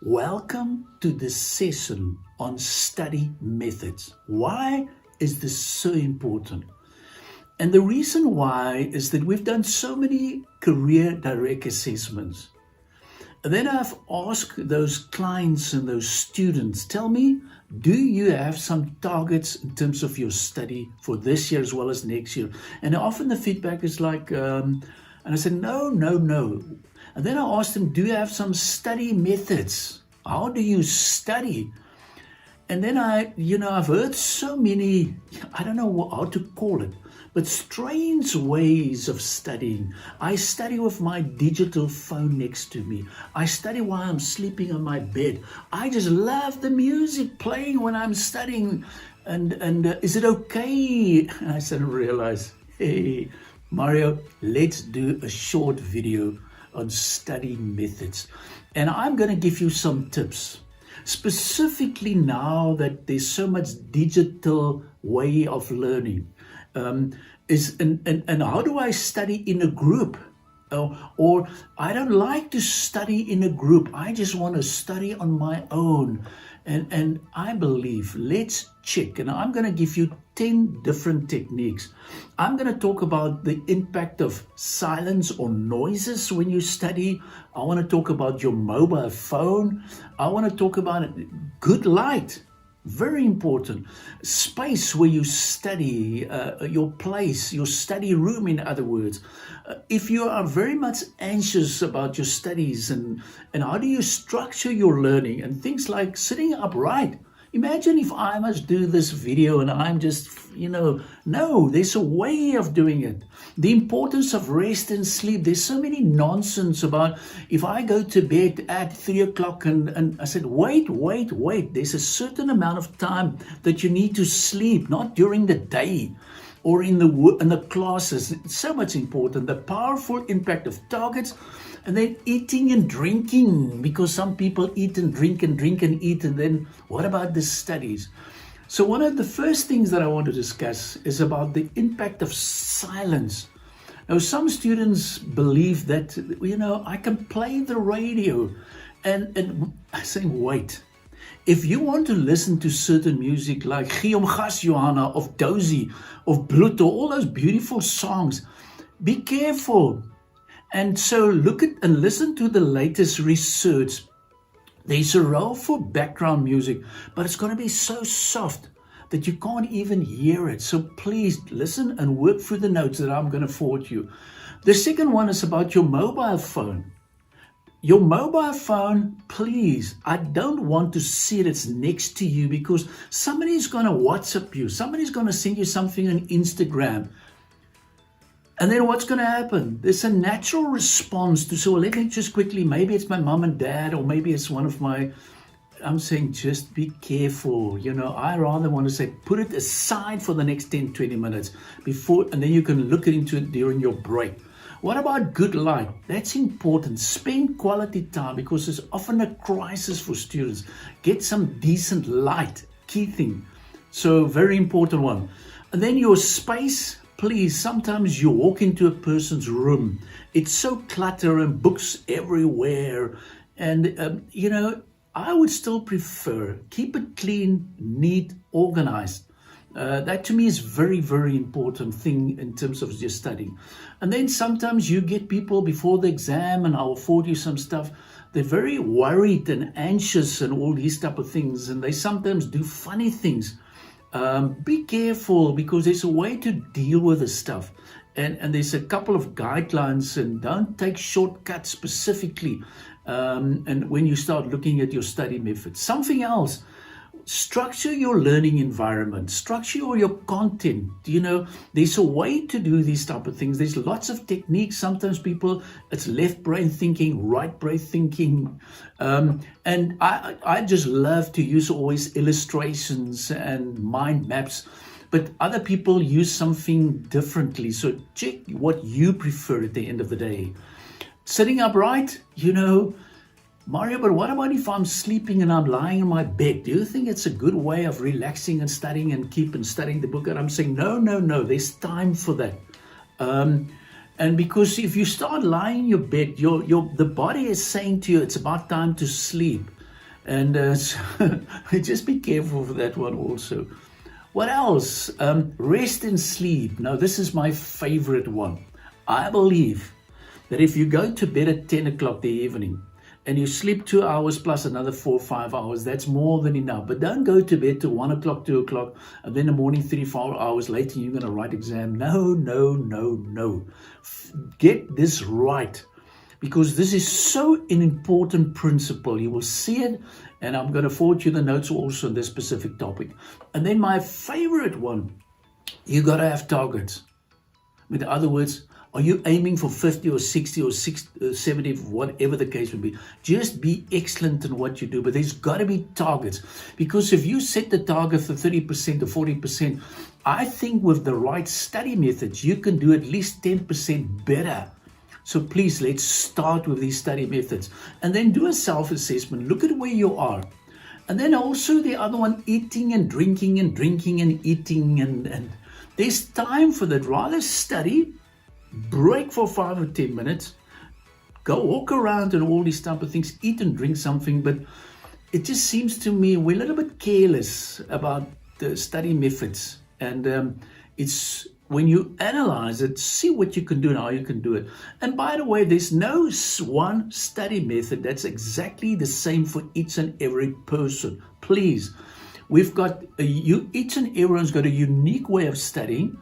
Welcome to this session on study methods. Why is this so important? And the reason why is that we've done so many career direct assessments. And then I've asked those clients and those students, tell me, do you have some targets in terms of your study for this year as well as next year? And often the feedback is like, and I said, no. And then I asked them, do you have some study methods? How do you study? And then I've heard so many, I don't know how to call it, but strange ways of studying. I study with my digital phone next to me. I study while I'm sleeping on my bed. I just love the music playing when I'm studying. And is it okay? And I suddenly realized, hey, Mario, let's do a short video on study methods. And I'm going to give you some tips. Specifically now that there's so much digital way of learning. And how do I study in a group? Or I don't like to study in a group. I just want to study on my own. And I believe, let's check. And I'm going to give you 10 different techniques. I'm going to talk about the impact of silence or noises when you study. I want to talk about your mobile phone. I want to talk about good light. Very important. Space where you study, your place, your study room, in other words. If you are very much anxious about your studies and how do you structure your learning and things like sitting upright. Imagine if I must do this video and I'm just, no, there's a way of doing it. The importance of rest and sleep. There's so many nonsense about if I go to bed at 3 o'clock and I said, wait. There's a certain amount of time that you need to sleep, not during the day or in the classes. It's so much important. The powerful impact of targets. And then eating and drinking, because some people eat and drink and eat. And then what about the studies? So one of the first things that I want to discuss is about the impact of silence. Now, some students believe that, I can play the radio. And I say, wait. If you want to listen to certain music like Gee om gas Johanna of Dozy of Bloed, all those beautiful songs, be careful. And so look at and listen to the latest research. There's a role for background music, but it's going to be so soft that you can't even hear it. So please listen and work through the notes that I'm going to forward you. The second one is about your mobile phone. Your mobile phone, please, I don't want to see it. It's next to you because somebody's going to WhatsApp you. Somebody's going to send you something on Instagram. And then what's going to happen? There's a natural response to, so let me just quickly, maybe it's my mom and dad, or maybe it's one of my, I'm saying just be careful. I rather want to say, put it aside for the next 10, 20 minutes before, and then you can look into it during your break. What about good light? That's important. Spend quality time because it's often a crisis for students. Get some decent light, key thing. So very important one. And then your space. Please, sometimes you walk into a person's room. It's so cluttered and books everywhere. And, I would still prefer keep it clean, neat, organized. That to me is very, very important thing in terms of your studying. And then sometimes you get people before the exam, and I'll forward you some stuff. They're very worried and anxious and all these type of things. And they sometimes do funny things. Be careful because there's a way to deal with this stuff. And there's a couple of guidelines, and don't take shortcuts specifically. And when you start looking at your study methods, something else, structure your learning environment, structure your content. There's a way to do these type of things. There's lots of techniques. Sometimes people, it's left brain thinking, right brain thinking. And I just love to use always illustrations and mind maps. But other people use something differently. So check what you prefer at the end of the day. Sitting upright, Mario, but what about if I'm sleeping and I'm lying in my bed? Do you think it's a good way of relaxing and studying and keep studying the book? And I'm saying, no, there's time for that. And because if you start lying in your bed, the body is saying to you, it's about time to sleep. And so just be careful for that one also. What else? Rest and sleep. Now, this is my favorite one. I believe that if you go to bed at 10 o'clock the evening and you sleep 2 hours plus another 4 or 5 hours, that's more than enough. But don't go to bed till 1 o'clock, 2 o'clock, and then in the morning, 3 or 4 hours later, you're going to write exam. No, no, no, no. Get this right, because this is so an important principle. You will see it, and I'm going to forward you the notes also on this specific topic. And then my favorite one, you got to have targets. In other words, are you aiming for 50 or 60 or 70, whatever the case would be? Just be excellent in what you do, but there's got to be targets. Because if you set the target for 30% or 40%, I think with the right study methods, you can do at least 10% better. So please, let's start with these study methods. And then do a self-assessment. Look at where you are. And then also the other one, eating and drinking and drinking and eating. And there's time for that. Rather study, break for 5 or 10 minutes, go walk around and all these type of things, eat and drink something. But it just seems to me we're a little bit careless about the study methods. And it's when you analyze it, see what you can do and how you can do it. And by the way, there's no one study method that's exactly the same for each and every person. Please, we've got each and everyone's got a unique way of studying.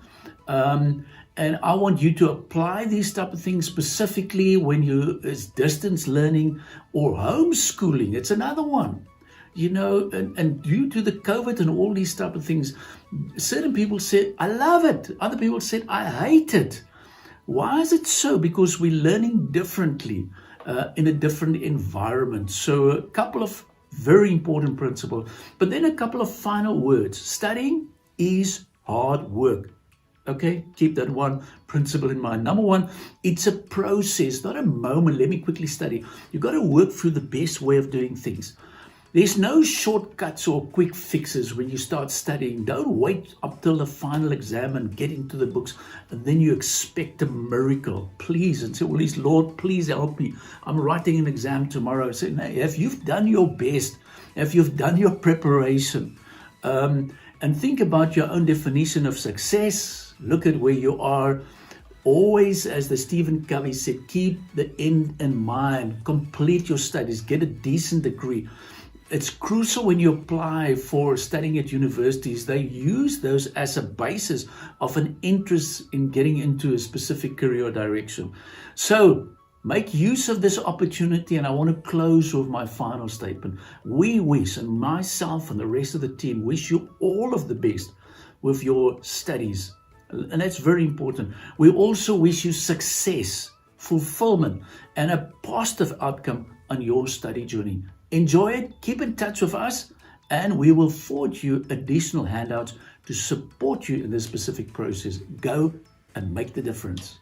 And I want you to apply these type of things specifically when it's distance learning or homeschooling. It's another one, and due to the COVID and all these type of things, certain people said, I love it. Other people said, I hate it. Why is it so? Because we're learning differently in a different environment. So a couple of very important principles, but then a couple of final words. Studying is hard work. Okay, keep that one principle in mind. Number one, it's a process, not a moment. Let me quickly study. You've got to work through the best way of doing things. There's no shortcuts or quick fixes when you start studying. Don't wait up till the final exam and get into the books and then you expect a miracle. Please, and say, well, Lord, please help me. I'm writing an exam tomorrow. Say, no, if you've done your best, if you've done your preparation, and think about your own definition of success. Look at where you are. Always, as the Stephen Covey said, keep the end in mind. Complete your studies. Get a decent degree. It's crucial when you apply for studying at universities. They use those as a basis of an interest in getting into a specific career direction. So make use of this opportunity, and I want to close with my final statement. We wish, and myself and the rest of the team wish you all of the best with your studies. And that's very important. We also wish you success, fulfillment, and a positive outcome on your study journey. Enjoy it, keep in touch with us, and we will forward you additional handouts to support you in this specific process. Go and make the difference.